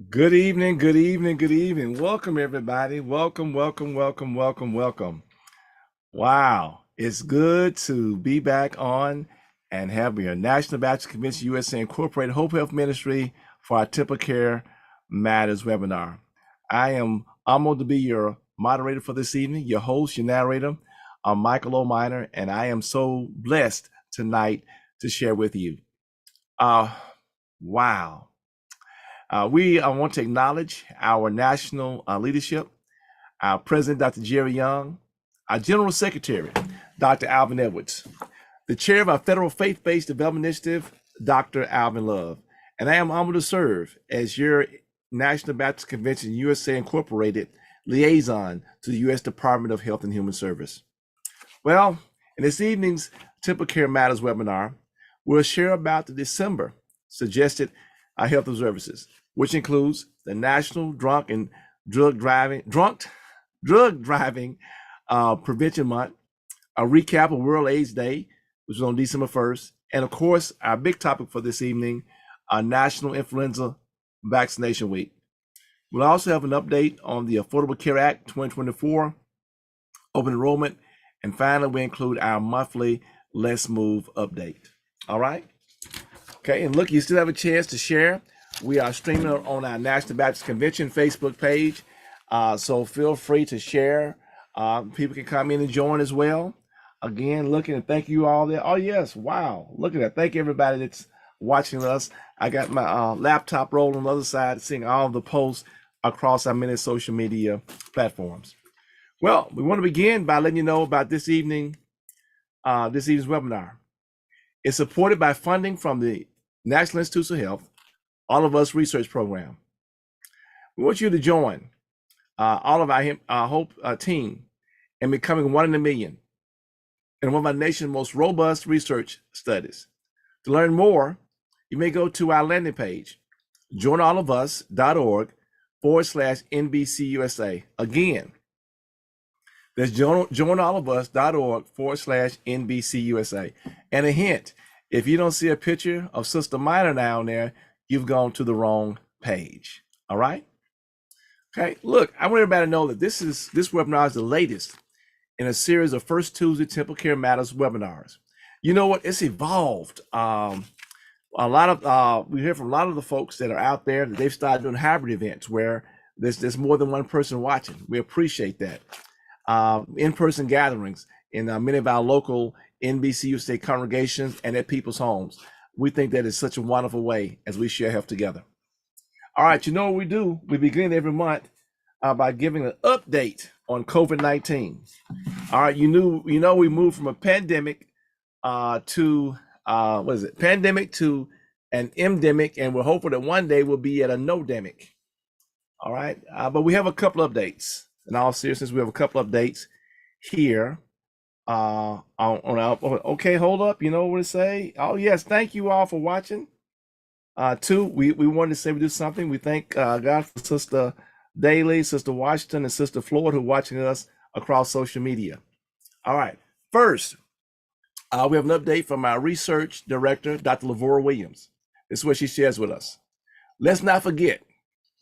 Good evening, good evening, good evening. Welcome, everybody. Welcome, welcome, welcome, welcome, welcome. Wow, it's good to be back on and have your National Baptist Convention USA Incorporated Hope Health Ministry for our TempleCare Matters webinar. I am honored to be your moderator for this evening, your host, your narrator. I'm Michael O'Miner, and I am so blessed tonight to share with you. Wow. We want to acknowledge our national leadership, our president, Dr. Jerry Young, our general secretary, Dr. Alvin Edwards, the chair of our federal faith-based development initiative, Dr. Alvin Love, and I am honored to serve as your National Baptist Convention USA Incorporated liaison to the U.S. Department of Health and Human Service. Well, in this evening's TempleCare Matters webinar, we'll share about the December suggested health services, which includes the National Drunk Driving Prevention Month, a recap of World AIDS Day, which was on December 1st, and of course, our big topic for this evening, National Influenza Vaccination Week. We'll also have an update on the Affordable Care Act 2024, open enrollment, and finally, we include our monthly Let's Move update. All right? Okay, and look, you still have a chance to share. We are streaming on our National Baptist Convention Facebook page, so feel free to share. People can come in and join as well. Again, looking and thank you all there. Oh, yes, wow, look at that. Thank you, everybody that's watching us. I got my laptop rolling on the other side, seeing all the posts across our many social media platforms. Well, we want to begin by letting you know about this evening's webinar. It's supported by funding from the National Institutes of Health, All of Us Research Program. We want you to join all of our HOPE team in becoming one in a million in one of our nation's most robust research studies. To learn more, you may go to our landing page, joinallofus.org/NBCUSA. Again, that's joinallofus.org/NBCUSA. And a hint, if you don't see a picture of Sister Minor down there, you've gone to the wrong page. All right? Okay, look, I want everybody to know that this webinar is the latest in a series of First Tuesday TempleCare Matters webinars. You know what? It's evolved. A lot of we hear from a lot of the folks that are out there that they've started doing hybrid events where there's more than one person watching. We appreciate that. In-person gatherings in many of our local NBCUSA congregations and at people's homes. We think that is such a wonderful way as we share health together. All right, you know what we do? We begin every month by giving an update on COVID-19. All right, you know we moved from a pandemic to pandemic to an endemic, and we're hopeful that one day we'll be at a no-demic. All right, but we have a couple of updates. In all seriousness, we have a couple of updates here. Okay, hold up. You know what to say? Oh yes, thank you all for watching. Two, we wanted to say we do something. We thank God for Sister Daly, Sister Washington, and Sister Floyd who are watching us across social media. All right, first, we have an update from our research director, Dr. Lavora Williams. This is what she shares with us. Let's not forget,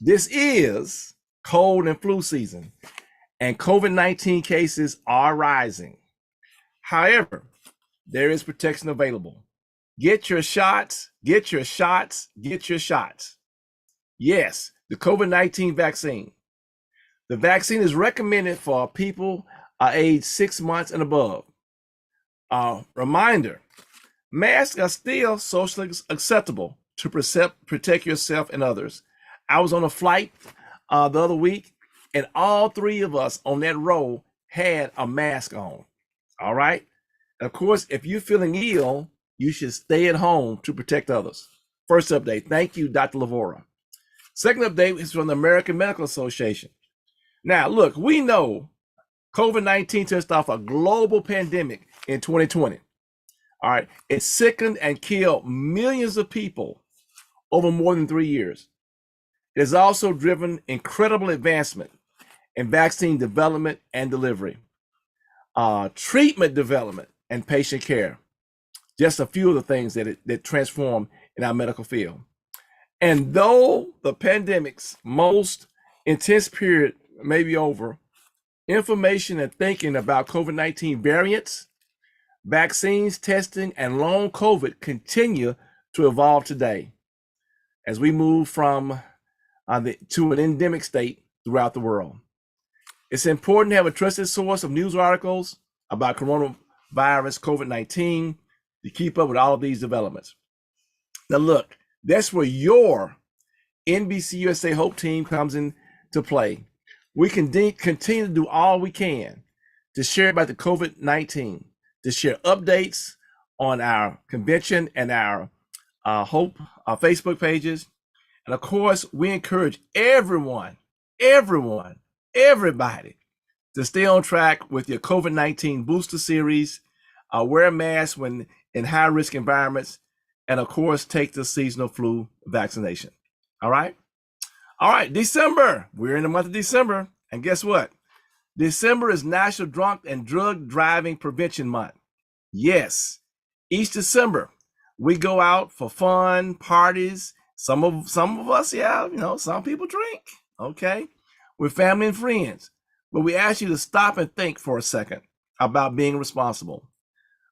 this is cold and flu season, and COVID-19 cases are rising. However, there is protection available. Get your shots, get your shots, get your shots. Yes, the COVID-19 vaccine. The vaccine is recommended for people aged 6 months and above. Reminder, masks are still socially acceptable to protect yourself and others. I was on a flight the other week, and all three of us on that row had a mask on. All right. And of course, if you're feeling ill, you should stay at home to protect others. First update. Thank you, Dr. Lavora. Second update is from the American Medical Association. Now, look, we know COVID-19 touched off a global pandemic in 2020. All right. It sickened and killed millions of people over more than 3 years. It has also driven incredible advancement in vaccine development and delivery, treatment development, and patient care. Just a few of the things that transform in our medical field. And though the pandemic's most intense period may be over, information and thinking about COVID-19 variants, vaccines, testing, and long COVID continue to evolve today as we move from to an endemic state throughout the world. It's important to have a trusted source of news articles about coronavirus, COVID-19, to keep up with all of these developments. Now look, that's where your NBCUSA Hope team comes into play. We can continue to do all we can to share about the COVID-19, to share updates on our convention and our Hope Facebook pages. And of course, we encourage everybody to stay on track with your COVID-19 booster series, wear a mask when in high-risk environments, and of course, take the seasonal flu vaccination. All right? All right, December. We're in the month of December. And guess what? December is National Drunk and Drug Driving Prevention Month. Yes, each December, we go out for fun, parties. Some of us, yeah, some people drink, okay, with family and friends. But we ask you to stop and think for a second about being responsible.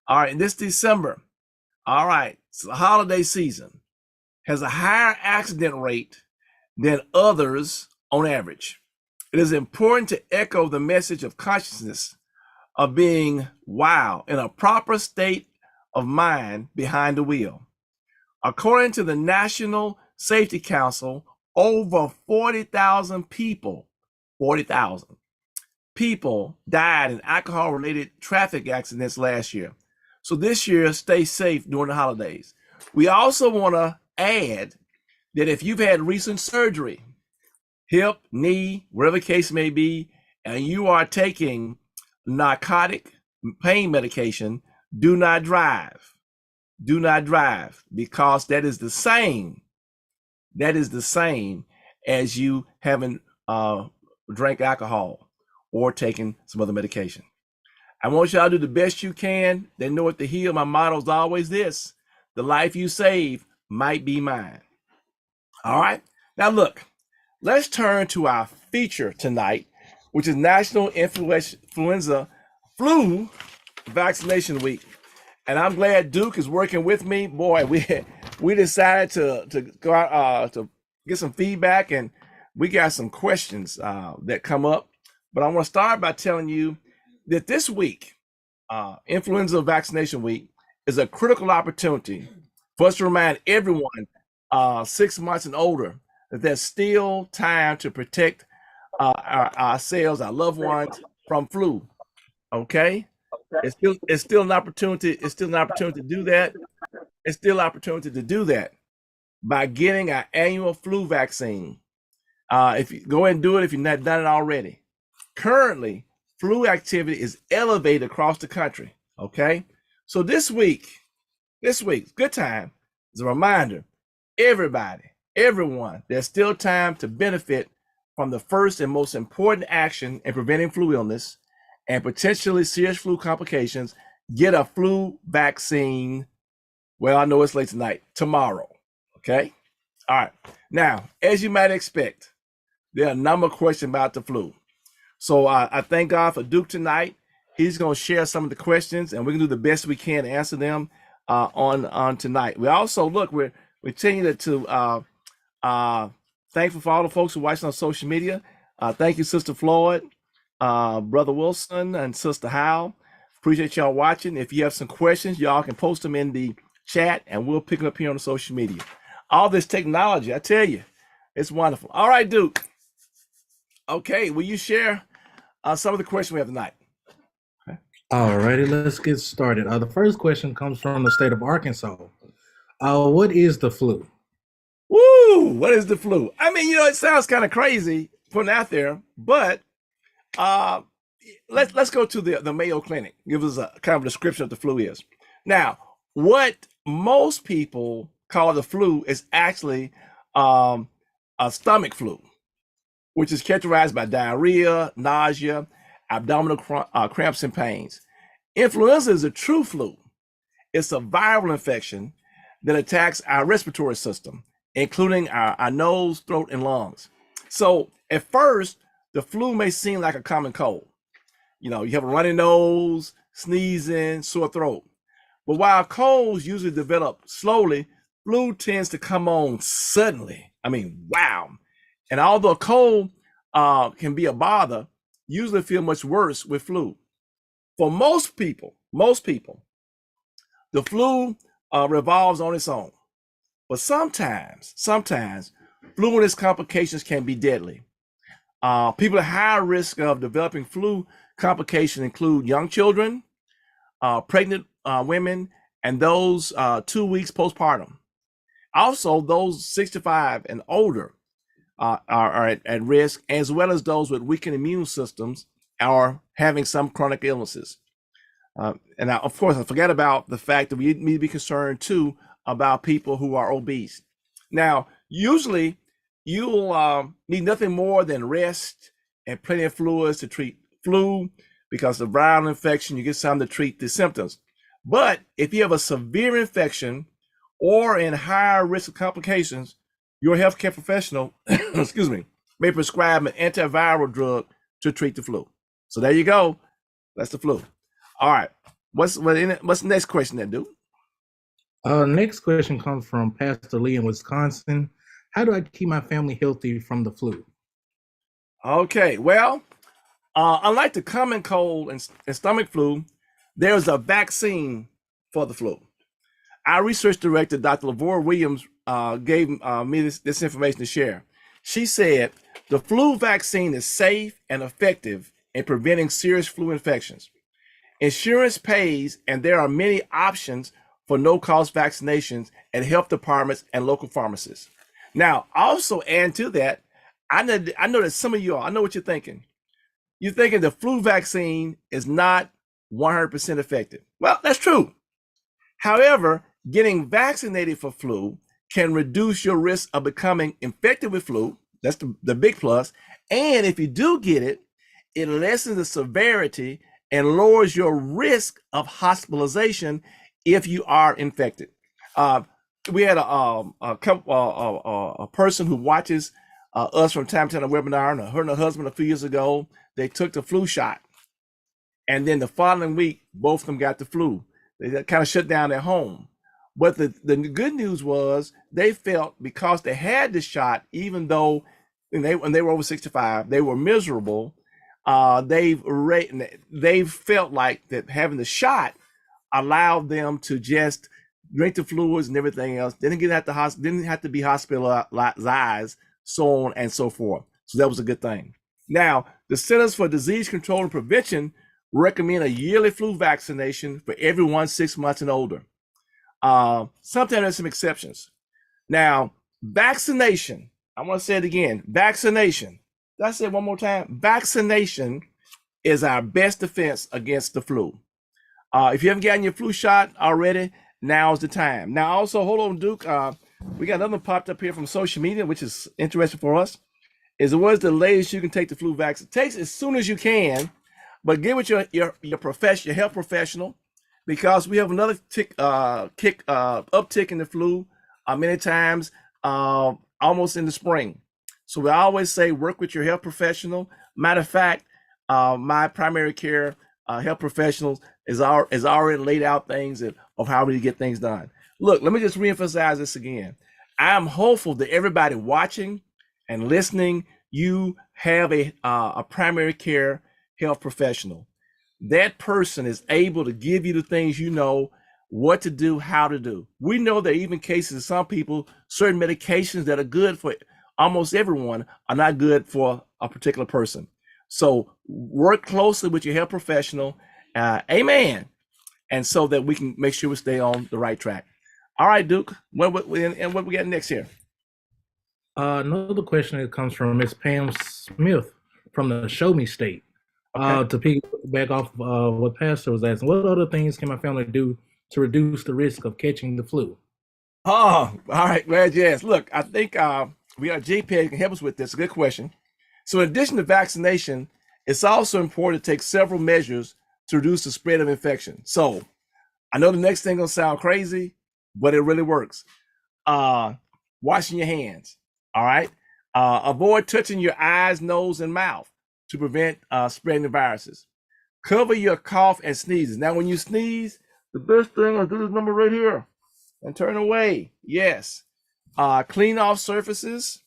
All right, this December, all right, it's the holiday season, has a higher accident rate than others on average. It is important to echo the message of consciousness of being in a proper state of mind behind the wheel. According to the National Safety Council, over 40,000 people died in alcohol-related traffic accidents last year. So this year, stay safe during the holidays. We also want to add that if you've had recent surgery, hip, knee, whatever the case may be, and you are taking narcotic pain medication, do not drive. Do not drive, because that is the same as you having drank alcohol or taking some other medication. I want y'all to do the best you can. They know what to heal. My motto is always this: the life you save might be mine. All right. Now look, let's turn to our feature tonight, which is National Influenza flu vaccination week. And I'm glad Duke is working with me. Boy, we decided to go out to get some feedback, and we got some questions that come up. But I want to start by telling you that this week, Influenza Vaccination Week, is a critical opportunity for us to remind everyone 6 months and older that there's still time to protect ourselves, our loved ones from flu. Okay, it's still an opportunity. It's still an opportunity to do that. It's still an opportunity to do that by getting our annual flu vaccine. If you go ahead and do it, if you've not done it already. Currently, flu activity is elevated across the country. Okay, so this week, good time, is a reminder, everyone, there's still time to benefit from the first and most important action in preventing flu illness and potentially serious flu complications. Get a flu vaccine. Well, I know it's late tonight, tomorrow. Okay, all right. Now, as you might expect, there are a number of questions about the flu. So I thank God for Duke tonight. He's going to share some of the questions, and we're going to do the best we can to answer them on tonight. We also, look, we're continuing to thankful for all the folks who are watching on social media. Thank you, Sister Floyd, Brother Wilson, and Sister Howe. Appreciate y'all watching. If you have some questions, y'all can post them in the chat, and we'll pick them up here on the social media. All this technology, I tell you, it's wonderful. All right, Duke. Okay, will you share some of the questions we have tonight? Okay. All righty, let's get started. The first question comes from the state of Arkansas. What is the flu? Woo! What is the flu? I mean, it sounds kind of crazy putting out there, but let's go to the Mayo Clinic. Give us a kind of description of the flu is. Now, what most people call the flu is actually a stomach flu, which is characterized by diarrhea, nausea, abdominal cramps, and pains. Influenza is a true flu. It's a viral infection that attacks our respiratory system, including our nose, throat, and lungs. So at first, the flu may seem like a common cold. You have a runny nose, sneezing, sore throat. But while colds usually develop slowly, flu tends to come on suddenly. I mean, wow. And although a cold can be a bother, usually feel much worse with flu. For most people, the flu revolves on its own. But sometimes flu and its complications can be deadly. People at high risk of developing flu complications include young children, pregnant women, and those 2 weeks postpartum. Also, those 65 and older are at risk, as well as those with weakened immune systems or having some chronic illnesses. And now, of course, I forget about the fact that we need to be concerned too about people who are obese. Now, usually you'll need nothing more than rest and plenty of fluids to treat flu, because of viral infection, you get something to treat the symptoms. But if you have a severe infection or in higher risk of complications, your healthcare professional, excuse me, may prescribe an antiviral drug to treat the flu. So there you go. That's the flu. All right. What's the next question then, Duke? Next question comes from Pastor Lee in Wisconsin. How do I keep my family healthy from the flu? Okay. Well, unlike the common cold and stomach flu, there's a vaccine for the flu. Our research director, Dr. Lavora Williams, gave me this information to share. She said the flu vaccine is safe and effective in preventing serious flu infections. Insurance pays, and there are many options for no-cost vaccinations at health departments and local pharmacists. Now, also add to that, I know that some of you all, I know what you're thinking. You're thinking the flu vaccine is not 100% effective. Well, that's true. However, getting vaccinated for flu can reduce your risk of becoming infected with flu. That's the big plus. And if you do get it, it lessens the severity and lowers your risk of hospitalization if you are infected. We had a person who watches us from time to time on a webinar, and her and her husband a few years ago, they took the flu shot. And then the following week, both of them got the flu. They kind of shut down their home. But the good news was they felt, because they had the shot, even though when they were over 65, they were miserable. They've felt like that having the shot allowed them to just drink the fluids and everything else. Didn't have to be hospitalized, so on and so forth. So that was a good thing. Now, the Centers for Disease Control and Prevention recommend a yearly flu vaccination for everyone 6 months and older. Sometimes there's some exceptions. Now, vaccination, I want to say it again, vaccination. Did I say it one more time? Vaccination is our best defense against the flu. If you haven't gotten your flu shot already, now's the time. Now, also, hold on, Duke. We got another one popped up here from social media, which is interesting for us. What is the latest you can take the flu vaccine? Take it as soon as you can, but get with your health professional, because we have another uptick in the flu many times, almost in the spring. So we always say work with your health professional. Matter of fact, my primary care health professionals is already laid out things of how we get things done. Look, let me just reemphasize this again. I am hopeful that everybody watching and listening, you have a primary care health professional. That person is able to give you the things you know, what to do, how to do. We know there are even cases of some people, certain medications that are good for almost everyone are not good for a particular person. So work closely with your health professional, amen, and so that we can make sure we stay on the right track. All right, Duke, what we got next here? Another question that comes from Miss Pam Smith from the Show-Me State. Okay. To piggyback off what Pastor was asking, what other things can my family do to reduce the risk of catching the flu? Oh, all right, glad you asked. Look, I think we got J.P. can help us with this. A good question. So in addition to vaccination, it's also important to take several measures to reduce the spread of infection. So I know the next thing gonna sound crazy, but it really works. Washing your hands. All right. Avoid touching your eyes, nose, and mouth to prevent spreading the viruses. Cover your cough and sneezes. Now, when you sneeze, the best thing is do this number right here and turn away. Yes. Clean off surfaces.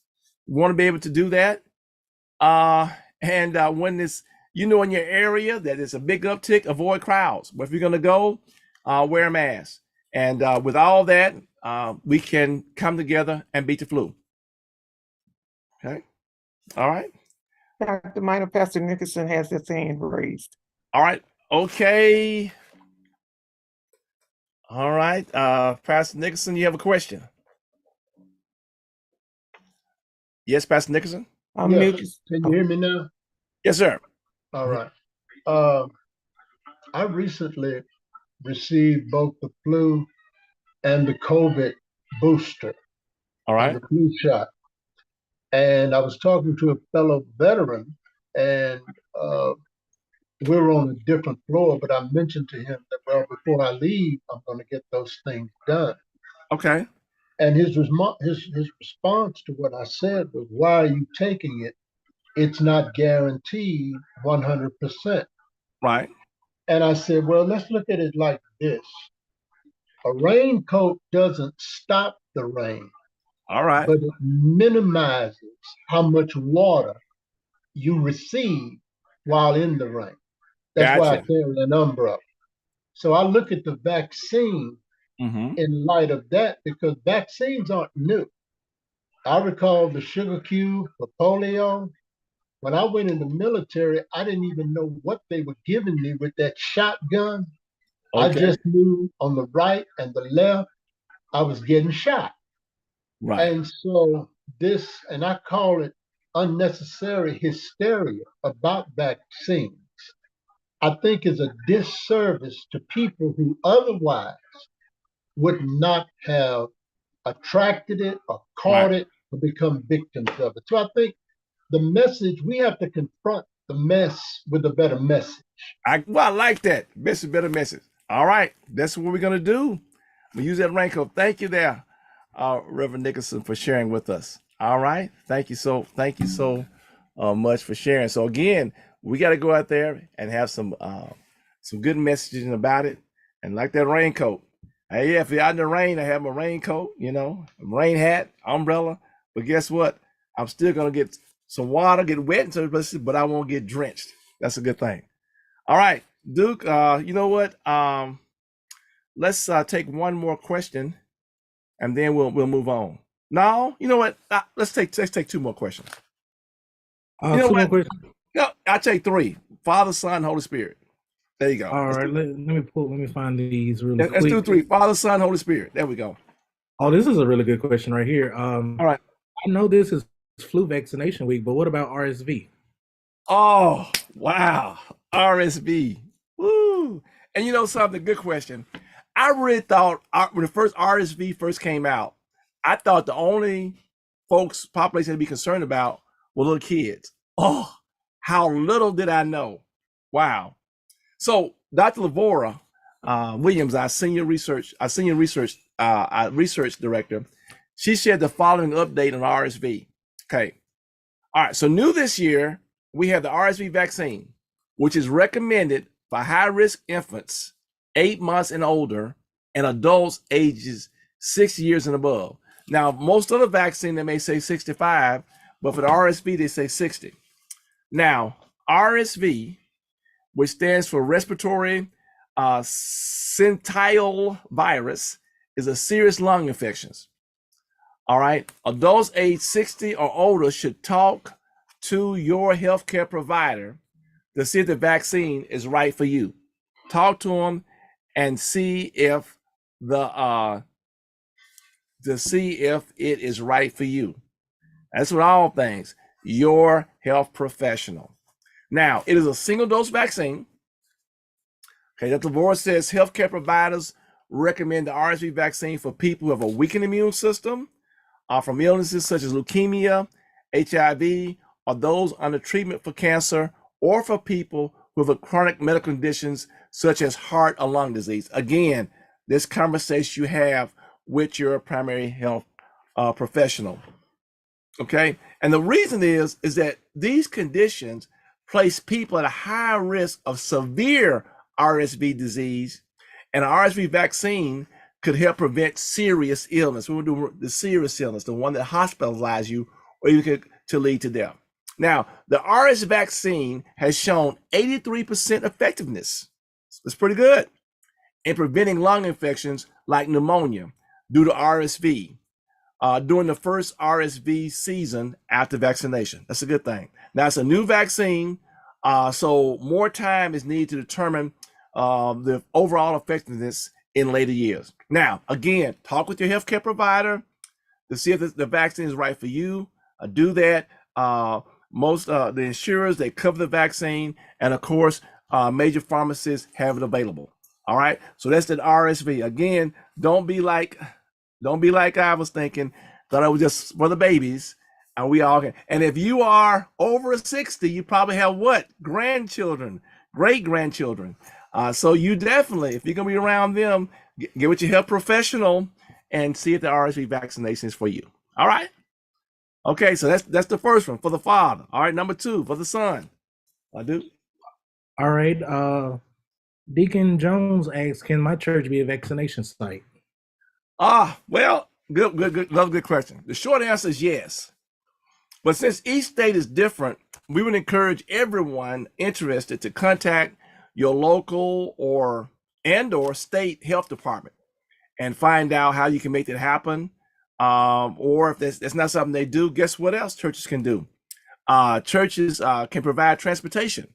You want to be able to do that. And when this, in your area that is a big uptick, avoid crowds. But if you're going to go, wear a mask. And with all that, we can come together and beat the flu. Okay. All right. Dr. Minor, Pastor Nicholson has his hand raised. All right. Okay. All right. Pastor Nicholson, you have a question? Yes, Pastor Nicholson? Yes. Can you hear me now? Yes, sir. All right. I recently received both the flu and the COVID booster. All right. The flu shot. And I was talking to a fellow veteran, and we were on a different floor, but I mentioned to him that, well, before I leave, I'm going to get those things done. Okay. And his response to what I said was, why are you taking it? It's not guaranteed 100%. Right. And I said, well, let's look at it like this. A raincoat doesn't stop the rain. All right. But it minimizes how much water you receive while in the rain. That's why I carry an umbrella. So I look at the vaccine in light of that, because vaccines aren't new. I recall the sugar cube for polio. When I went in the military, I didn't even know what they were giving me with that shotgun. Okay. I just knew on the right and the left, I was getting shot. Right. And so and I call it unnecessary hysteria about vaccines, I think is a disservice to people who otherwise would not have attracted it or caught it or become victims of it. So I think the message, we have to confront the mess with a better message. I like that. Message, better message. All right. That's what we're going to do. We use that raincoat. Thank you there, Reverend Nicholson, for sharing with us. All right. Thank you so much for sharing. So again, we got to go out there and have some some good messaging about it. And like that raincoat. Hey, yeah, if you're out in the rain, I have my raincoat, rain hat, umbrella. But guess what? I'm still gonna get some water, get wet in certain places, but I won't get drenched. That's a good thing. All right, Duke, you know what? Let's take one more question and then we'll move on. No, you know what? Let's take two more questions. You know Two more what? questions. No, I'll take three. Father, Son, Holy Spirit. There you go. All Let's right, do- let me find these really let's quick. do three. Father, Son, Holy Spirit. There we go. Oh, this is a really good question right here. All right. I know this is flu vaccination week, but what about RSV? Oh, wow. RSV. Woo. And you know something? Good question. I really thought when the first RSV first came out, I thought the only population to be concerned about were little kids. Oh, how little did I know. Wow. So Dr. Lavora Williams, our senior research director, she shared the following update on RSV. Okay. All right. So new this year, we have the RSV vaccine, which is recommended for high-risk infants 8 months and older and adults ages 6 years and above. Now, most of the vaccine, they may say 65, but for the RSV, they say 60. Now, RSV, which stands for respiratory syncytial virus, is a serious lung infection. All right. Adults age 60 or older should talk to your healthcare provider to see if the vaccine is right for you. Talk to them and see if it is right for you. That's with all things. Your health professional. Now, it is a single dose vaccine. Okay, Dr. Lavora says healthcare providers recommend the RSV vaccine for people who have a weakened immune system, from illnesses such as leukemia, HIV, or those under treatment for cancer, or for people who have chronic medical conditions such as heart or lung disease. Again, this conversation you have with your primary health professional. Okay, and the reason is that these conditions place people at a high risk of severe RSV disease, and an RSV vaccine could help prevent serious illness. We will do the serious illness, the one that hospitalizes you or even to lead to death. Now, the RSV vaccine has shown 83% effectiveness. That's pretty good in preventing lung infections like pneumonia due to RSV during the first RSV season after vaccination. That's a good thing. Now, it's a new vaccine, so more time is needed to determine the overall effectiveness in later years. Now, again, talk with your healthcare provider to see if the vaccine is right for you. Do that. Most the insurers, they cover the vaccine, and of course, major pharmacists have it available. All right. So that's the RSV. Again, don't be like I was thinking, thought it was just for the babies. And we all can. And if you are over 60, you probably have what? Grandchildren, great grandchildren. So you definitely, if you're gonna be around them, get with your health professional and see if the RSV vaccination is for you. All right. Okay, so that's the first one for the father. All right, number two for the son. I do. All right. Deacon Jones asks, can my church be a vaccination site? Well, good, love, good question. The short answer is yes. But since each state is different, we would encourage everyone interested to contact your local or state health department and find out how you can make that happen. Or if that's not something they do, guess what else churches can do? Churches can provide transportation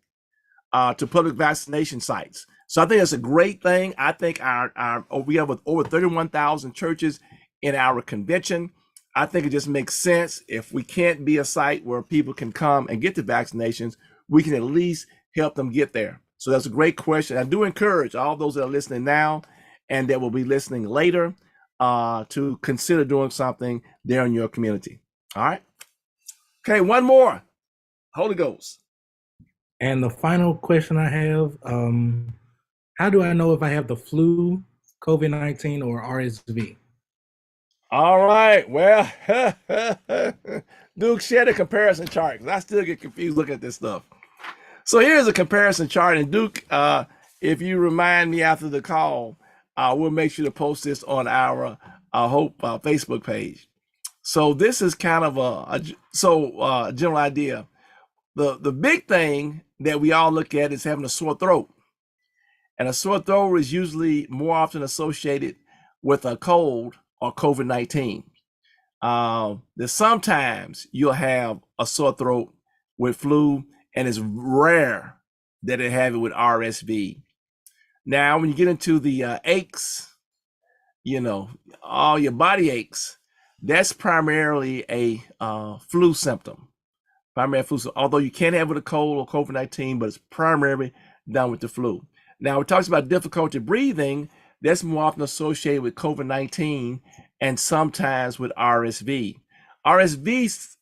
to public vaccination sites. So I think that's a great thing. I think we have over 31,000 churches in our convention. I think it just makes sense. If we can't be a site where people can come and get the vaccinations, we can at least help them get there. So that's a great question. I do encourage all those that are listening now and that will be listening later to consider doing something there in your community. All right. Okay, one more. Holy Ghost. And the final question I have, how do I know if I have the flu, COVID-19, or RSV? All right. Well, Duke, share the comparison chart because I still get confused looking at this stuff. So here's a comparison chart, and Duke, if you remind me after the call, we'll make sure to post this on our H.O.P.E Facebook page. So this is kind of a general idea. The big thing that we all look at is having a sore throat. And a sore throat is usually more often associated with a cold or COVID-19. There's sometimes you'll have a sore throat with flu, and it's rare that it have it with RSV. Now, when you get into the aches, all your body aches, that's primarily a flu symptom. Primary flu, although you can have it with a cold or COVID-19, but it's primarily done with the flu. Now, we talks about difficulty breathing. That's more often associated with COVID-19 and sometimes with RSV. RSV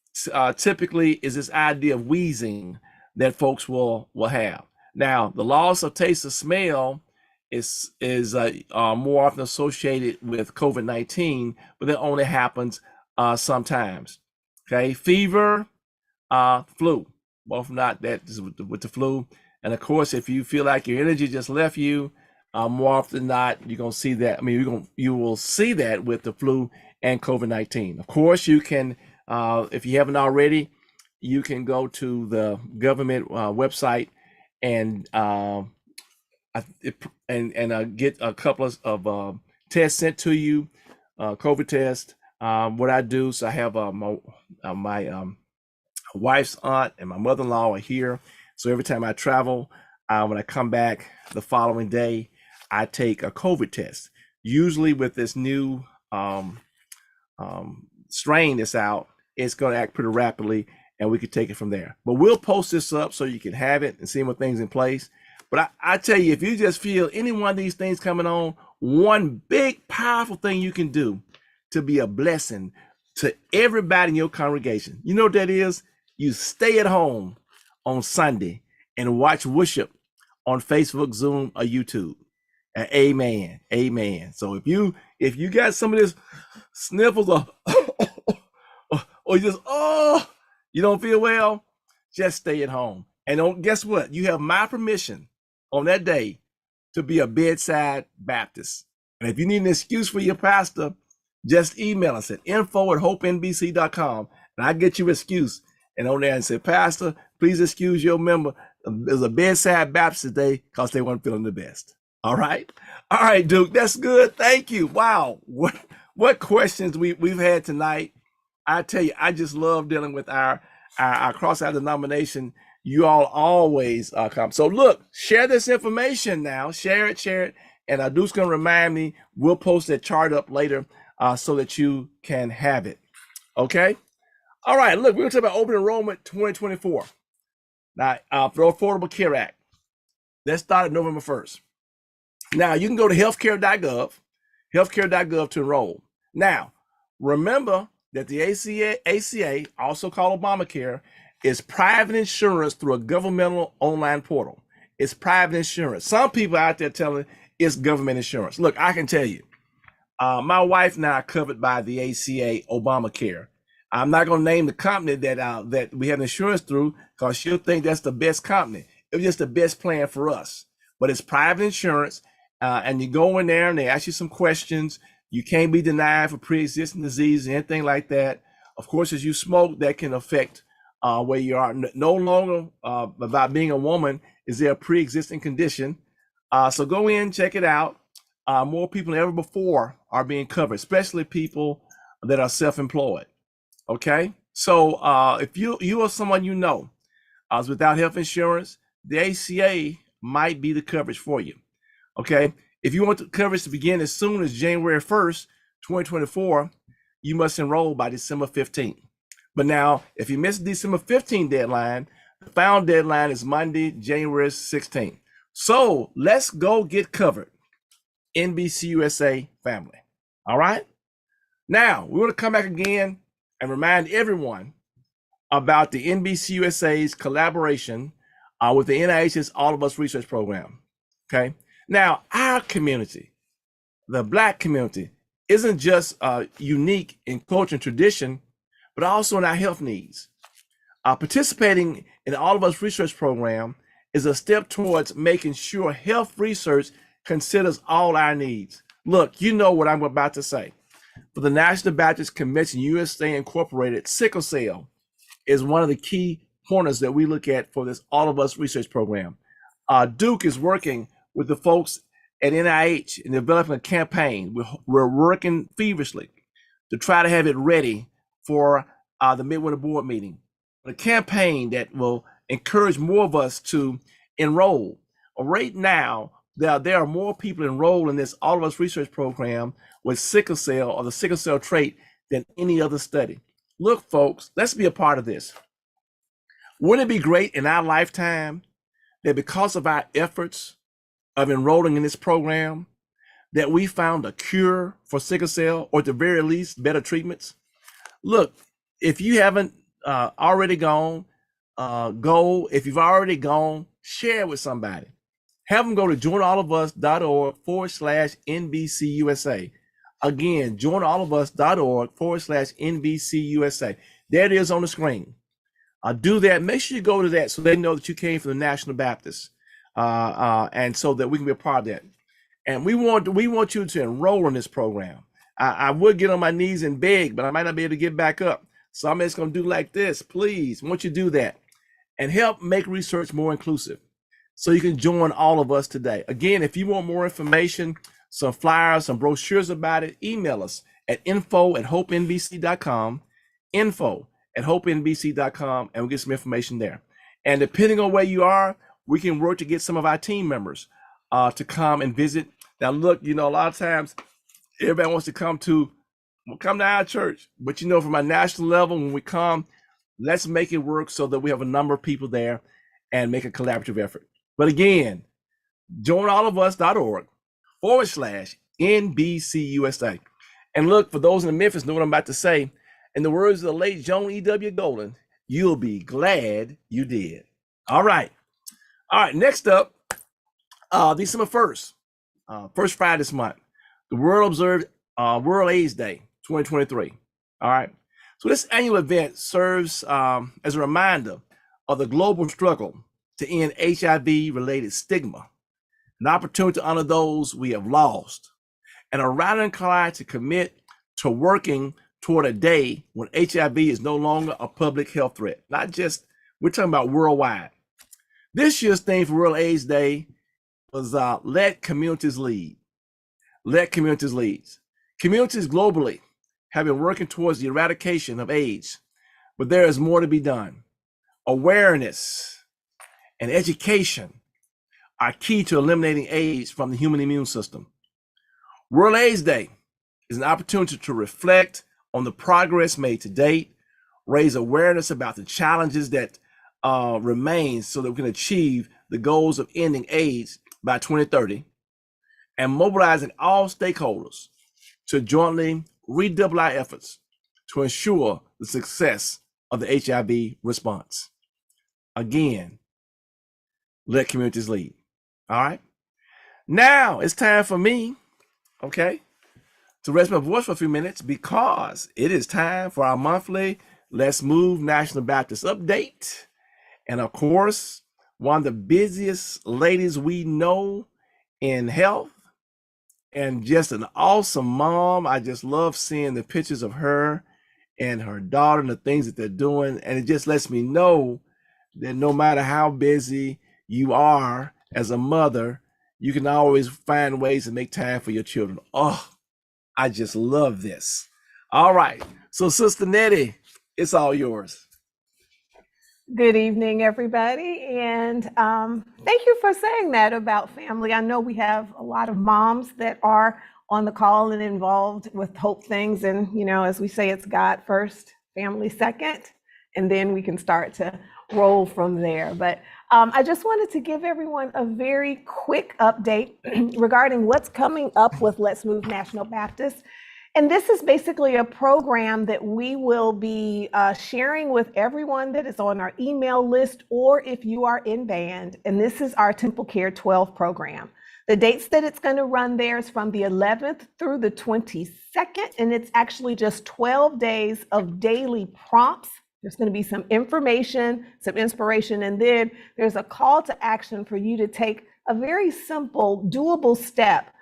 typically is this idea of wheezing that folks will have. Now, the loss of taste or smell is more often associated with COVID-19, but that only happens sometimes. Okay, fever, flu, both not that with the flu. And of course, if you feel like your energy just left you, more often than not, you're gonna see that. I mean, you will see that with the flu and COVID-19. Of course, you can, if you haven't already, you can go to the government website and get a couple of tests sent to you, COVID test. What I do, so I have my wife's aunt and my mother-in-law are here. So every time I travel, when I come back the following day, I take a COVID test. Usually with this new strain that's out, it's going to act pretty rapidly, and we could take it from there. But we'll post this up so you can have it and see what things in place. But I tell you, if you just feel any one of these things coming on, one big powerful thing you can do to be a blessing to everybody in your congregation, you know what that is? You stay at home on Sunday and watch worship on Facebook, Zoom, or YouTube. And amen, amen. So if you got some of this sniffles or just you don't feel well, just stay at home. And guess what? You have my permission on that day to be a bedside Baptist. And if you need an excuse for your pastor, just email us at info@hopenbc.com and I get you an excuse. And on there and say, Pastor, please excuse your member. There's a bedside Baptist today because they weren't feeling the best. All right, Duke, that's good. Thank you. Wow, what questions we've had tonight. I tell you, I just love dealing with our cross-out denomination. You all always come. So look, share this information now. Share it. And Duke's going to remind me. We'll post that chart up later so that you can have it. Okay? All right, look, we're going to talk about open enrollment 2024. Now, for Affordable Care Act. That started November 1st. Now, you can go to healthcare.gov to enroll. Now, remember that the ACA, also called Obamacare, is private insurance through a governmental online portal. It's private insurance. Some people out there telling it's government insurance. Look, I can tell you, my wife and I are covered by the ACA Obamacare. I'm not going to name the company that we have insurance through because she'll think that's the best company. It was just the best plan for us. But it's private insurance, and you go in there and they ask you some questions. You can't be denied for pre-existing disease, anything like that. Of course, as you smoke, that can affect where you are. No longer about being a woman is there a pre-existing condition. So go in, check it out. More people than ever before are being covered, especially people that are self-employed. Okay, so if you or someone you know is without health insurance, the ACA might be the coverage for you. Okay, if you want the coverage to begin as soon as January 1st, 2024, you must enroll by December 15th. But now, if you miss the December 15th deadline, the final deadline is Monday, January 16th. So let's go get covered. NBCUSA family. All right. Now, we want to come back again and remind everyone about the NBCUSA's collaboration with the NIH's All of Us Research Program. Okay. Now, our community, the Black community, isn't just unique in culture and tradition, but also in our health needs. Participating in the All of Us Research Program is a step towards making sure health research considers all our needs. Look, you know what I'm about to say. For the National Baptist Convention USA Incorporated, sickle cell is one of the key pointers that we look at for this All of Us research program. Duke is working with the folks at NIH in developing a campaign. We're working feverishly to try to have it ready for the Midwinter Board meeting. A campaign that will encourage more of us to enroll. Right now, there are more people enrolled in this All of Us research program with sickle cell or the sickle cell trait than any other study. Look, folks, let's be a part of this. Wouldn't it be great in our lifetime that because of our efforts of enrolling in this program, that we found a cure for sickle cell, or at the very least, better treatments? Look, if you haven't already gone, go. If you've already gone, share it with somebody. Have them go to joinallofus.org/NBCUSA. Again, joinallofus.org/NBCUSA. There it is on the screen. Do that. Make sure you go to that so they know that you came from the National Baptist, and so that we can be a part of that. And we want you to enroll in this program. I would get on my knees and beg, but I might not be able to get back up. So I'm just going to do like this. Please, I want you to do that and help make research more inclusive so you can join all of us today. Again, if you want more information, some flyers, some brochures about it, email us at info@hopenbc.com, info@hopenbc.com, and we'll get some information there. And depending on where you are, we can work to get some of our team members to come and visit. Now, look, a lot of times everybody wants to come to our church, but from a national level, when we come, let's make it work so that we have a number of people there and make a collaborative effort. But again, joinallofus.org/NBCUSA. And look, for those in Memphis know what I'm about to say. In the words of the late Joan E.W. Golden, you'll be glad you did. All right. Next up, December 1st, first Friday this month, the world observed World AIDS Day 2023. All right. So this annual event serves as a reminder of the global struggle to end HIV-related stigma, an opportunity to honor those we have lost, and a rallying inclined to commit to working toward a day when HIV is no longer a public health threat. Not just, we're talking about worldwide. This year's theme for World AIDS Day was let communities lead. Let communities lead. Communities globally have been working towards the eradication of AIDS, but there is more to be done. Awareness and education are key to eliminating AIDS from the human immune system. World AIDS Day is an opportunity to reflect on the progress made to date, raise awareness about the challenges that remain so that we can achieve the goals of ending AIDS by 2030, and mobilizing all stakeholders to jointly redouble our efforts to ensure the success of the HIV response. Again, let communities lead. All right. Now it's time for me, to rest my voice for a few minutes, because it is time for our monthly Let's Move National Baptist update. And of course, one of the busiest ladies we know in health, and just an awesome mom. I just love seeing the pictures of her and her daughter and the things that they're doing. And it just lets me know that no matter how busy you are as a mother, you can always find ways to make time for your children. Oh, I just love this. All right. So Sister Nettie, it's all yours. Good evening, everybody. And thank you for saying that about family. I know we have a lot of moms that are on the call and involved with Hope things. And, as we say, it's God first, family second, and then we can start to roll from there. But I just wanted to give everyone a very quick update regarding what's coming up with Let's Move National Baptist. And this is basically a program that we will be sharing with everyone that is on our email list, or if you are in band. And this is our TempleCare 12 program. The dates that it's going to run there is from the 11th through the 22nd. And it's actually just 12 days of daily prompts There's going to be some information, some inspiration, and then there's a call to action for you to take a very simple, doable step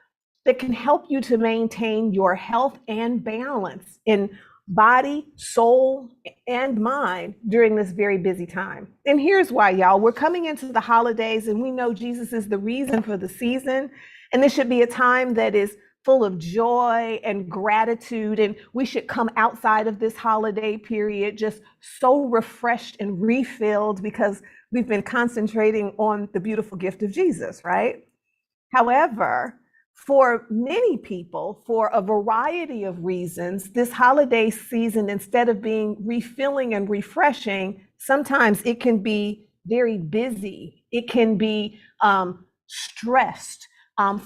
that can help you to maintain your health and balance in body, soul, and mind during this very busy time. And here's why, y'all. We're coming into the holidays, and we know Jesus is the reason for the season. And this should be a time that is full of joy and gratitude. And we should come outside of this holiday period just so refreshed and refilled because we've been concentrating on the beautiful gift of Jesus, right? However, for many people, for a variety of reasons, this holiday season, instead of being refilling and refreshing, sometimes it can be very busy. It can be stressed.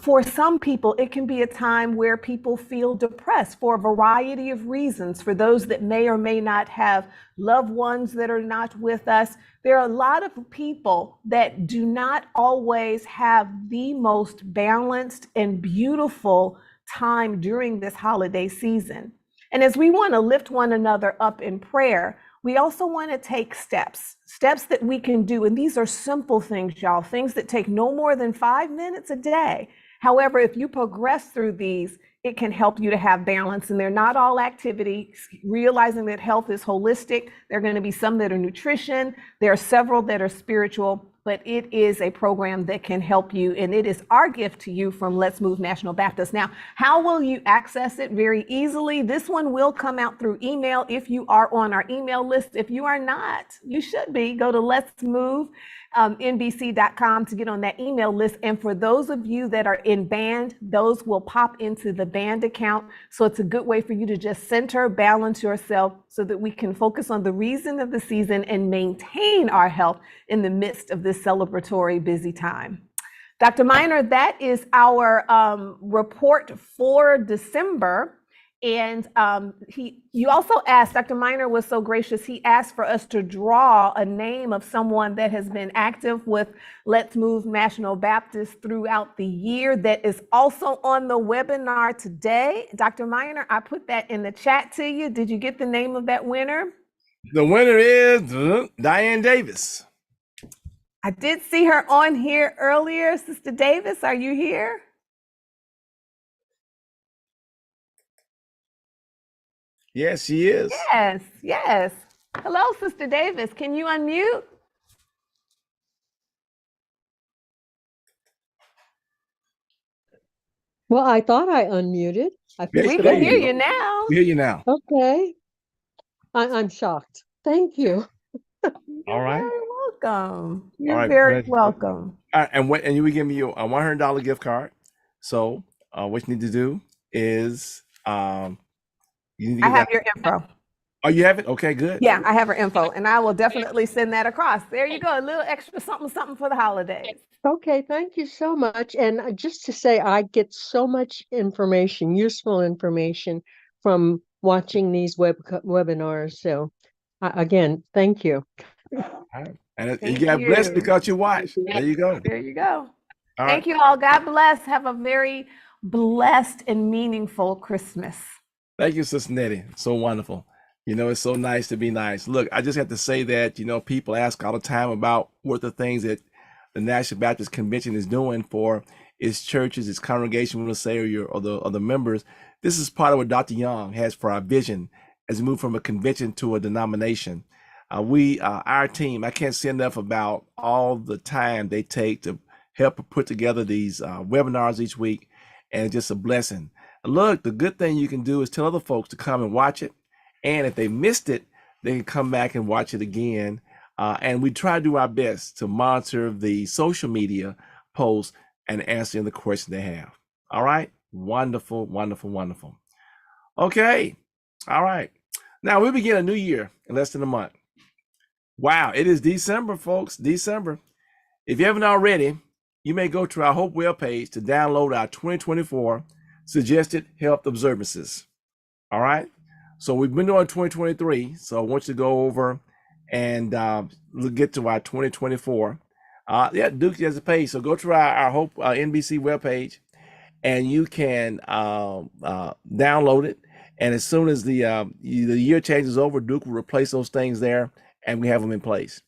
For some people, it can be a time where people feel depressed for a variety of reasons. For those that may or may not have loved ones that are not with us, there are a lot of people that do not always have the most balanced and beautiful time during this holiday season. And as we want to lift one another up in prayer, we also want to take steps that we can do. And these are simple things, y'all, things that take no more than 5 minutes a day. However, if you progress through these, it can help you to have balance. And they're not all activity, realizing that health is holistic. There are going to be some that are nutrition. There are several that are spiritual, but it is a program that can help you. And it is our gift to you from Let's Move National Baptist. Now, how will you access it? Very easily. This one will come out through email if you are on our email list. If you are not, you should be. Go to Let's Move NBC.com to get on that email list. And for those of you that are in band, those will pop into the band account. So it's a good way for you to just center, balance yourself so that we can focus on the reason of the season and maintain our health in the midst of this celebratory busy time. Dr. Miner, that is our report for December. And you also asked, Dr. Miner was so gracious, he asked for us to draw a name of someone that has been active with Let's Move National Baptist throughout the year that is also on the webinar today. Dr. Miner, I put that in the chat to you. Did you get the name of that winner? The winner is Diane Davis. I did see her on here earlier. Sister Davis, are you here? Yes, she is. Yes, yes. Hello, Sister Davis. Can you unmute? Well, I thought I unmuted. We can hear you now. We hear you now. Okay. I'm shocked. Thank you. All right. You're very welcome. You're All right, very welcome. And you would give me a $100 gift card. So what you need to do is you need to I have your info. Oh, you have it? Okay, good. Yeah, I have her info, and I will definitely send that across. There you go, a little extra something for the holidays. Okay, thank you so much. And just to say, I get so much information, useful information from watching these webinars. So again, thank you. All right. And you got blessed because you watched. There you go. There you go. All Thank you all. God bless. Have a very blessed and meaningful Christmas. Thank you, Sister Nettie. So wonderful. You know, it's so nice to be nice. Look, I just have to say that, you know, people ask all the time about what the things that the National Baptist Convention is doing for its churches, its congregation, we'll say, or the members. This is part of what Dr. Young has for our vision as we move from a convention to a denomination. Our team, I can't say enough about all the time they take to help put together these webinars each week, and it's just a blessing. Look, the good thing you can do is tell other folks to come and watch it. And if they missed it, they can come back and watch it again. And we try to do our best to monitor the social media posts and answering the questions they have. All right. Wonderful, wonderful, wonderful. Okay. All right. Now we begin a new year in less than a month. Wow. It is December, folks. December. If you haven't already, you may go to our H.O.P.E webpage to download our 2024 suggested health observances. All right. So we've been doing 2023. So I want you to go over and get to our 2024. Yeah, Duke has a page. So go to our H.O.P.E NBC webpage, and you can download it. And as soon as the year changes over, Duke will replace those things there, and we have them in place.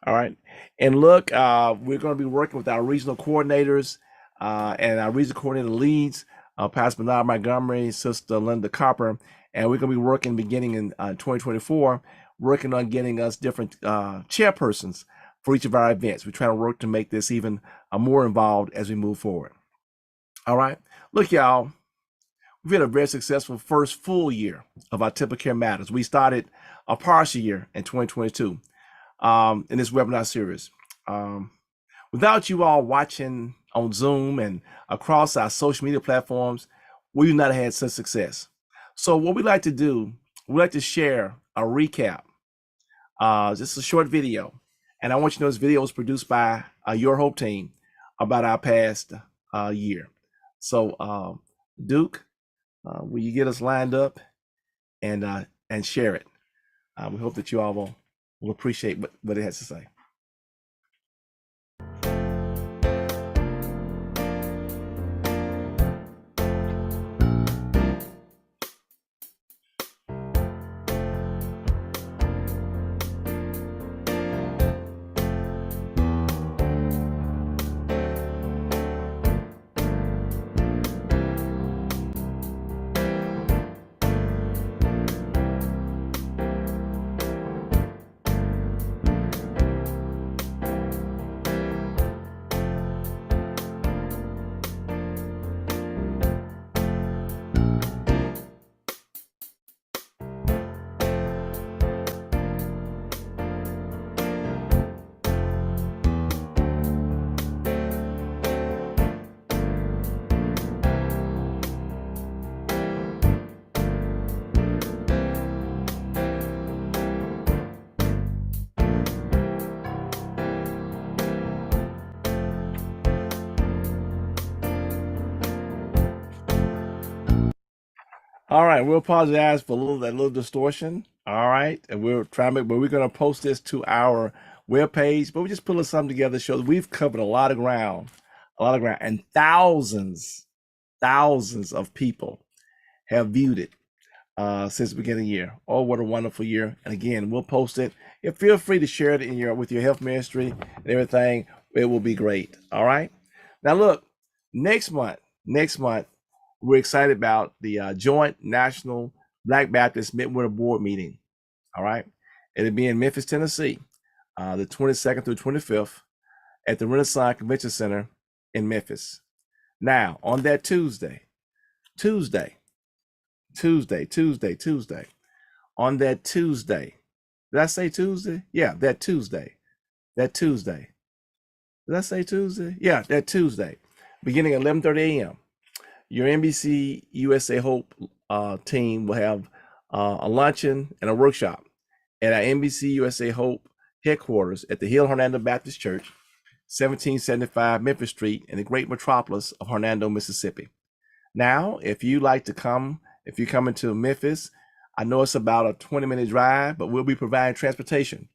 All right. And look, we're going to be working with our regional coordinators and our regional coordinator leads, Pastor Bernard Montgomery, Sister Linda Copper, and we're going to be working beginning in 2024, working on getting us different chairpersons for each of our events. We're trying to work to make this even more involved as we move forward. All right. Look, y'all, we've had a very successful first full year of our TempleCare Matters. We started a partial year in 2022 in this webinar series. Without you all watching on Zoom and across our social media platforms, we would not have had such success. So what we like to do, we like to share a recap, just a short video. And I want you to know this video was produced by your Hope team about our past year. So Duke, will you get us lined up and share it? We hope that you all will appreciate what it has to say. All right, we'll apologize for that little distortion. All right, and we're trying to, but we're going to post this to our webpage. But we just put something together to show that we've covered a lot of ground, and thousands of people have viewed it since the beginning of the year. Oh, what a wonderful year! And again, we'll post it. Yeah, feel free to share it with your health ministry and everything. It will be great. All right. Now look, next month. We're excited about the Joint National Black Baptist Midwinter Board Meeting. All right. It'll be in Memphis, Tennessee, the 22nd through 25th at the Renaissance Convention Center in Memphis. Now, on that Tuesday, on that Tuesday, did I say Tuesday? Yeah, that Tuesday. Did I say Tuesday? Yeah, that Tuesday, beginning at 11:30 a.m. Your NBC USA Hope team will have a luncheon and a workshop at our NBC USA Hope headquarters at the Hill Hernando Baptist Church, 1775 Memphis Street in the great metropolis of Hernando, Mississippi. Now, if you like to come, if you're coming to Memphis, I know it's about a 20-minute drive, but we'll be providing transportation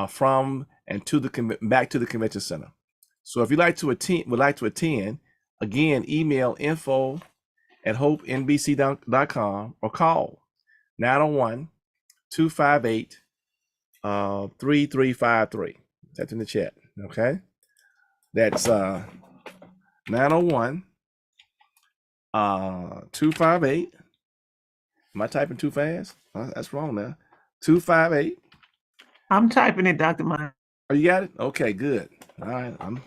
from and to back to the convention center. So if you'd like to attend, again, email info@hopenbc.com or call 901-258-3353. That's in the chat. Okay. That's 901-258. Am I typing too fast? That's wrong now. 258. I'm typing it, Dr. Myers. Oh, you got it? Okay, good. All right. I'm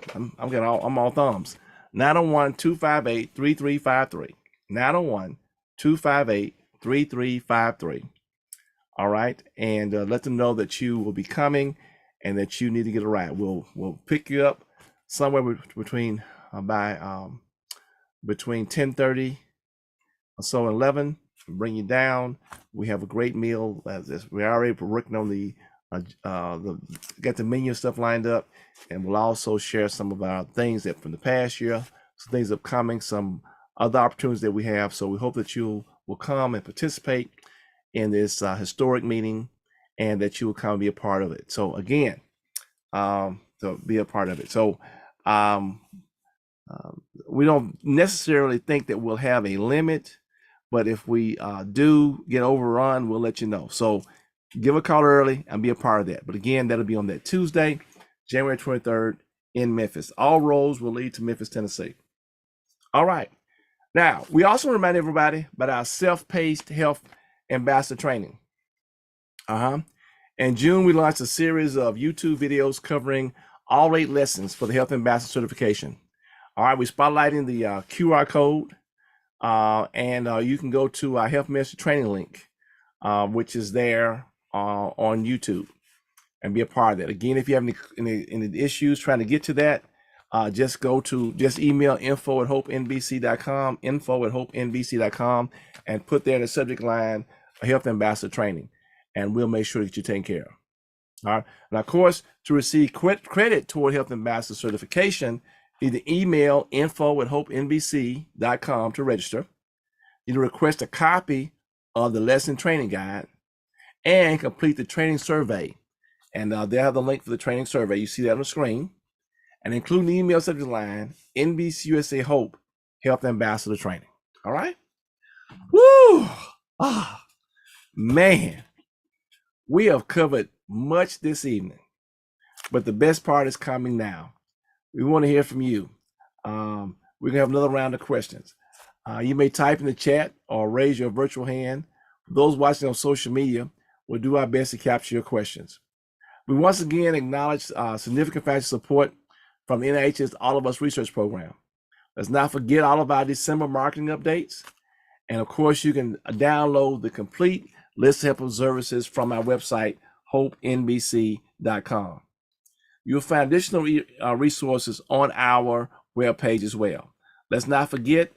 all thumbs. 901-258-3353. 901-258-3353. All right. And let them know that you will be coming and that you need to get a ride. We'll pick you up somewhere between 10:30 or so and 11, bring you down. We have a great meal. We're already working on get the menu stuff lined up, and we'll also share some of our things that from the past year, some things upcoming, some other opportunities that we have. So we hope that you will come and participate in this historic meeting, and that you will come and be a part of it. So again, to be a part of it. So we don't necessarily think that we'll have a limit But if we do get overrun, we'll let you know. So give a call early and be a part of that. But again, that'll be on that Tuesday, January 23rd in Memphis. All roads will lead to Memphis, Tennessee. All right. Now, we also remind everybody about our self-paced health ambassador training. In June, we launched a series of YouTube videos covering all 8 lessons for the Health Ambassador certification. All right, we're spotlighting the QR code, and you can go to our Health Ministry training link, which is there on YouTube, and be a part of that. Again, if you have any issues trying to get to that, just email info@hopenbc.com, info@hopenbc.com, and put there in the subject line a Health Ambassador training, and we'll make sure that you're taken care of. All right. And of course, to receive credit toward Health Ambassador certification, you need to email info@hopenbc.com to register. You need to request a copy of the lesson training guide and complete the training survey. And they have the link for the training survey. You see that on the screen. And include the email subject line, NBCUSA Hope Health Ambassador Training. All right? Woo! Man, we have covered much this evening, but the best part is coming now. We want to hear from you. We're going to have another round of questions. You may type in the chat or raise your virtual hand. For those watching on social media, we'll do our best to capture your questions. We once again acknowledge significant financial support from NIH's All of Us research program. Let's not forget all of our December marketing updates. And of course, you can download the complete list of helpful services from our website, hopenbc.com. You'll find additional resources on our webpage as well. Let's not forget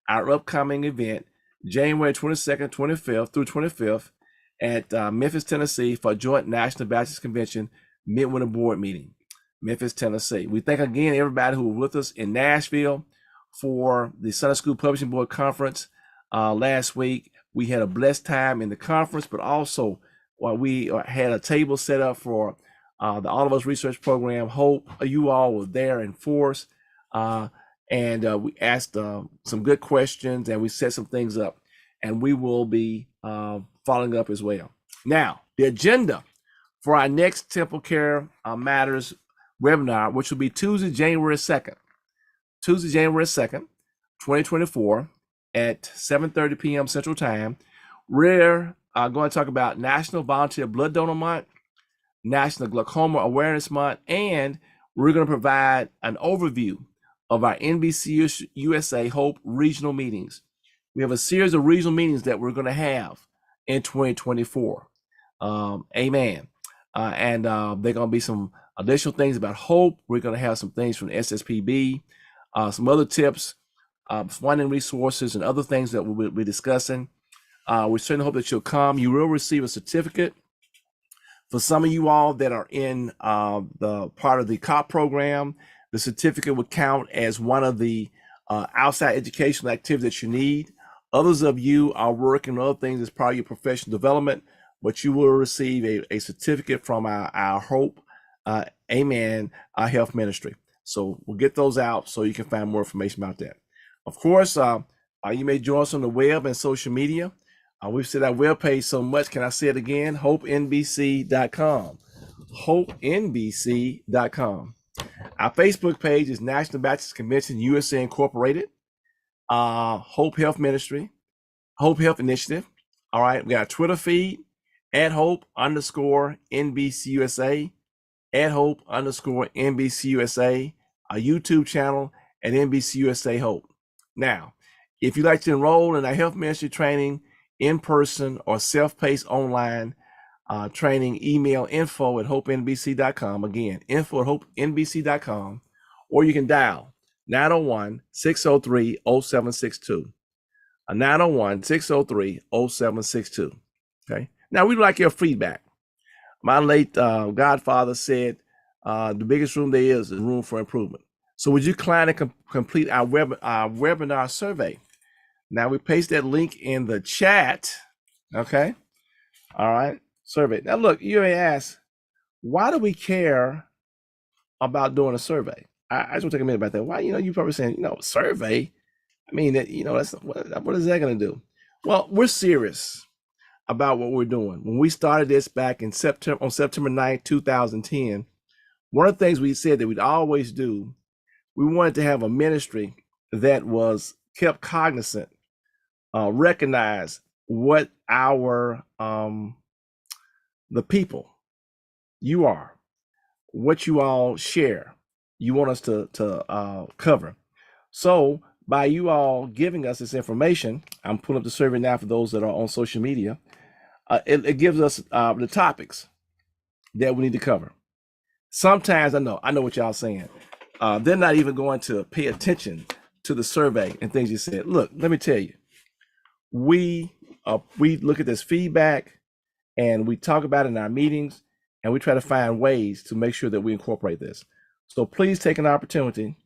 our upcoming event, January 22nd, 25th through 25th at Memphis, Tennessee for a joint National Baptist Convention Midwinter Board meeting. Memphis, Tennessee. We thank again everybody who was with us in Nashville for the Sunday School Publishing Board Conference last week. We had a blessed time in the conference, but also we had a table set up for the All of Us Research Program. Hope you all were there in force, and we asked some good questions, and we set some things up, and we will be following up as well. Now, the agenda for our next TempleCare Matters webinar, which will be Tuesday, January 2nd, 2024 at 7:30 p.m. Central Time. We're going to talk about National Volunteer Blood Donor Month, National Glaucoma Awareness Month, and we're going to provide an overview of our NBCUSA Hope regional meetings. We have a series of regional meetings that we're going to have in 2024. Amen. And there are going to be some additional things about Hope. We're going to have some things from SSPB, some other tips, funding resources, and other things that we'll be discussing. We certainly hope that you'll come. You will receive a certificate. For some of you all that are in the part of the COP program, the certificate would count as one of the outside educational activities that you need. Others of you are working on other things as part of your professional development, but you will receive a certificate from our Hope, Amen, our health ministry. So we'll get those out so you can find more information about that. Of course, you may join us on the web and social media. We've said our webpage so much. Can I say it again? hopenbc.com. hopenbc.com. Our Facebook page is National Baptist Convention USA Incorporated, Hope Health Ministry, Hope Health Initiative. All right, we got a Twitter feed, @Hope_NBCUSA, @Hope_NBCUSA, a YouTube channel at NBCUSA Hope. Now, if you'd like to enroll in our health ministry training in person or self-paced online training, email info@hopenbc.com. Again, info@hopenbc.com, or you can dial 901-603-0762. 901-603-0762. Okay. Now we'd like your feedback. My late godfather said the biggest room there is room for improvement. So would you kindly complete our webinar survey? Now we paste that link in the chat. Okay. All right. Survey. Now look, you may ask, why do we care about doing a survey? I just want to take a minute about that. Why, you're probably saying, survey. I mean, that's what is that going to do? Well, we're serious about what we're doing. When we started this back in September, on September 9th, 2010, one of the things we said that we'd always do, we wanted to have a ministry that was kept cognizant, recognize what our the people, you are, what you all share, you want us to cover. So by you all giving us this information, I'm pulling up the survey now for those that are on social media. It gives us the topics that we need to cover. Sometimes I know what y'all saying. They're not even going to pay attention to the survey and things you said. Look, let me tell you, we look at this feedback and we talk about it in our meetings, and we try to find ways to make sure that we incorporate this. So please take an opportunity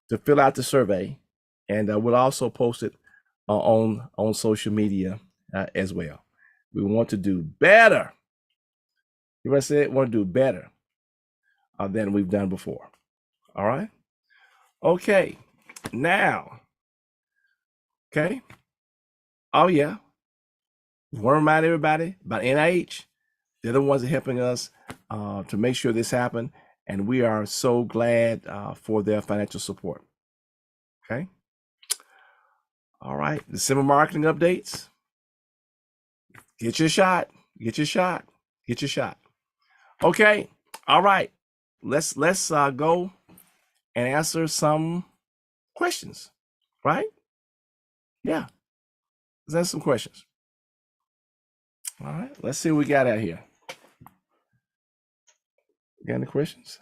to fill out the survey, and we'll also post it on social media as well. We want to do better. You want to say it? Want to do better than we've done before. All right. Okay. Now. Okay. Oh yeah. We want to remind everybody about NIH. They're the ones that are helping us to make sure this happened, and we are so glad for their financial support. Okay. All right. December marketing updates. Get your shot. Get your shot. Get your shot. Okay. All right. Let's go and answer some questions. Right? Yeah. Let's answer some questions. All right. Let's see what we got out here. Got any questions?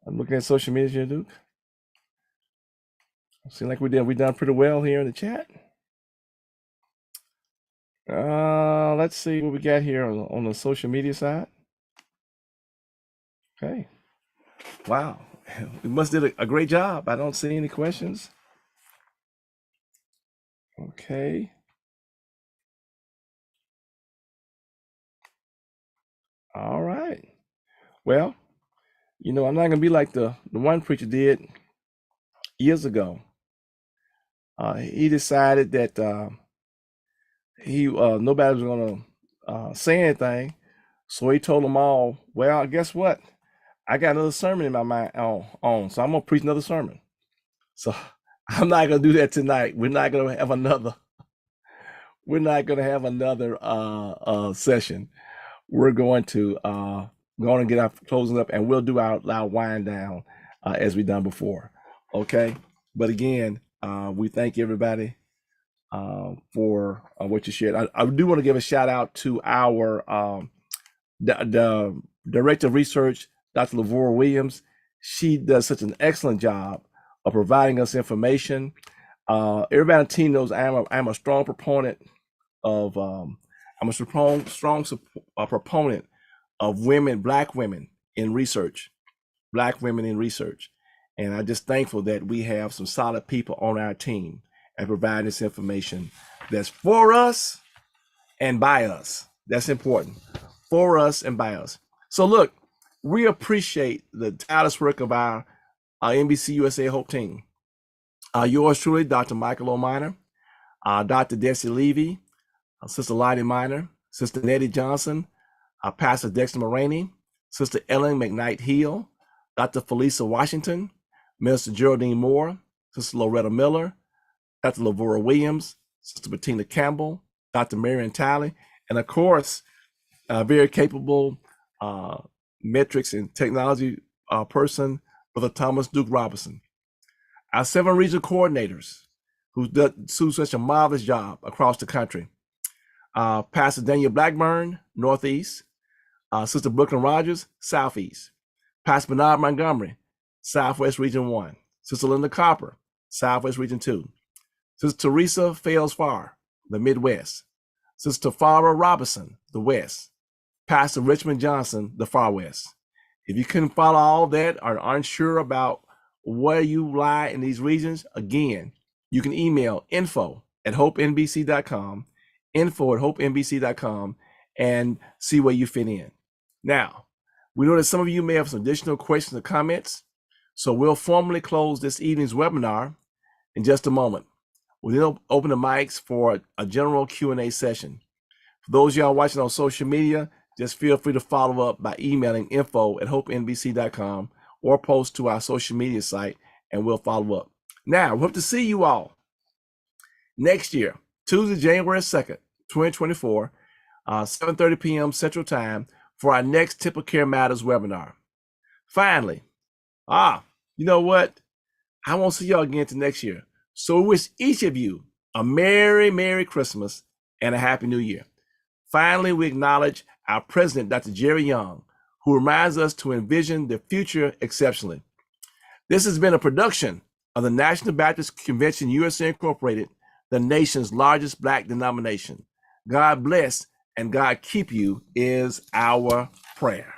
I'm looking at social media here, Duke. Seems like we done pretty well here in the chat. Let's see what we got here on the social media side. Okay. Wow. We must did a great job. I don't see any questions. Okay. All right. Well, I'm not gonna be like the one preacher did years ago. He decided that nobody was gonna say anything, so he told them all, "Well, guess what? I got another sermon in my mind on, so I'm gonna preach another sermon." So I'm not gonna do that tonight. We're not gonna have another. We're not gonna have another session. We're going to get our closing up, and we'll do our wind down as we've done before. Okay. But again, we thank everybody for what you shared. I do want to give a shout out to our the Director of Research, Dr. Lavora Williams. She does such an excellent job of providing us information. Everybody on the team knows I'm a strong proponent of I'm a strong proponent of Black women in research, and I'm just thankful that we have some solid people on our team and providing this information that's for us and by us. That's important. For us and by us. So look, we appreciate the tireless work of our NBCUSA Hope team. Yours truly, Dr. Michael O'Miner, Dr. Desi Levy, Sister Lottie Miner, Sister Nettie Johnson, Pastor Dexter Moraney, Sister Ellen McKnight Hill, Dr. Felisa Washington, Minister Geraldine Moore, Sister Loretta Miller, Dr. Lavora Williams, Sister Bettina Campbell, Dr. Marion Talley, and of course, a very capable metrics and technology person, Brother Thomas Duke Robinson. Our 7 regional coordinators who do such a marvelous job across the country. Pastor Daniel Blackburn, Northeast. Sister Brooklyn Rogers, Southeast. Pastor Bernard Montgomery, Southwest Region 1. Sister Linda Copper, Southwest Region 2. Sister Teresa Fales Farr, the Midwest. Sister Farah Robinson, the West. Pastor Richmond Johnson, the Far West. If you couldn't follow all that or are unsure about where you lie in these regions, again, you can email info@hopenbc.com, info@hopenbc.com, and see where you fit in. Now, we know that some of you may have some additional questions or comments, so we'll formally close this evening's webinar in just a moment. We'll then open the mics for a general Q&A session. For those of y'all watching on social media, just feel free to follow up by emailing info@hopenbc.com or post to our social media site, and we'll follow up. Now, we hope to see you all next year, Tuesday, January 2nd, 2024, 7:30 p.m. Central Time for our next TempleCare Matters webinar. Finally, you know what? I won't see y'all again till next year. So we wish each of you a Merry, Merry Christmas and a Happy New Year. Finally, we acknowledge our president, Dr. Jerry Young, who reminds us to envision the future exceptionally. This has been a production of the National Baptist Convention USA Incorporated, the nation's largest Black denomination. God bless and God keep you is our prayer.